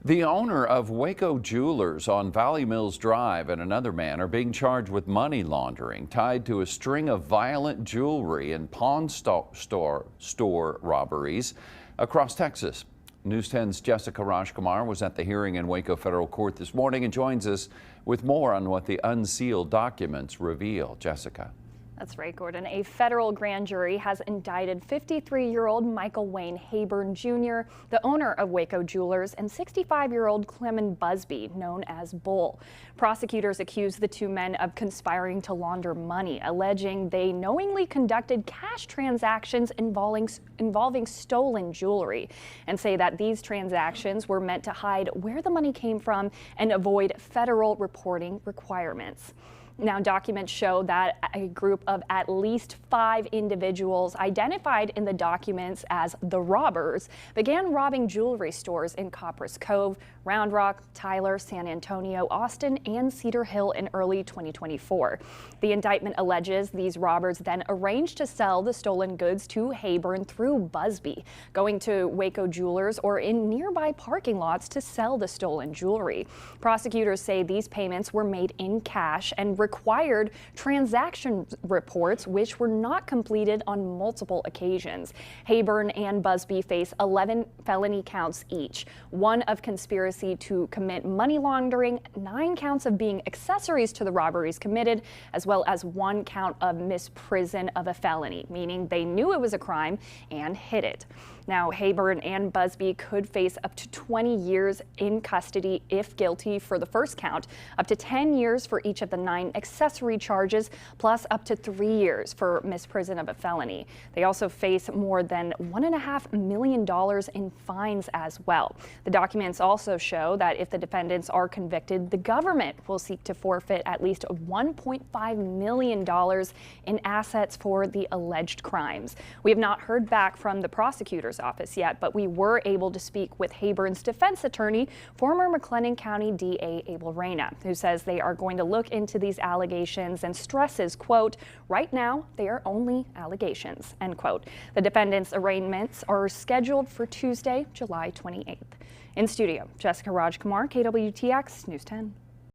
The owner of Waco Jewelers on Valley Mills Drive and another man are being charged with money laundering tied to a string of violent jewelry and pawn store robberies across Texas. News 10's Jessica Rajkumar was at the hearing in Waco Federal Court this morning and joins us with more on what the unsealed documents reveal. Jessica. That's right, Gordon. A federal grand jury has indicted 53-year-old Wayne Habern Jr., the owner of Waco Jewelers, and 65-year-old Clemond Busby, known as Bull. Prosecutors accuse the two men of conspiring to launder money, alleging they knowingly conducted cash transactions involving stolen jewelry, and say that these transactions were meant to hide where the money came from and avoid federal reporting requirements. Now, documents show that a group of at least 5 individuals identified in the documents as the robbers began robbing jewelry stores in Copperas Cove, Round Rock, Tyler, San Antonio, Austin, and Cedar Hill in early 2024. The indictment alleges these robbers then arranged to sell the stolen goods to Habern through Busby, going to Waco Jewelers or in nearby parking lots to sell the stolen jewelry. Prosecutors say these payments were made in cash and required transaction reports, which were not completed on multiple occasions. Habern and Busby face 11 felony counts each, 1 of conspiracy to commit money laundering, 9 counts of being accessories to the robberies committed, as well as 1 count of misprision of a felony, meaning they knew it was a crime and hid it. Now, Habern and Busby could face up to 20 years in custody if guilty for the first count, up to 10 years for each of the 9 accessory charges, plus up to 3 years for misprision of a felony. They also face more than $1.5 million in fines as well. The documents also show that if the defendants are convicted, the government will seek to forfeit at least $1.5 million in assets for the alleged crimes. We have not heard back from the prosecutor's office yet, but we were able to speak with Habern's defense attorney, former McLennan County DA Abel Reyna, who says they are going to look into these allegations and stresses, quote, right now they are only allegations, end quote. The defendants' arraignments are scheduled for Tuesday, July 28th. In studio, Jessica Rajkumar, KWTX News 10.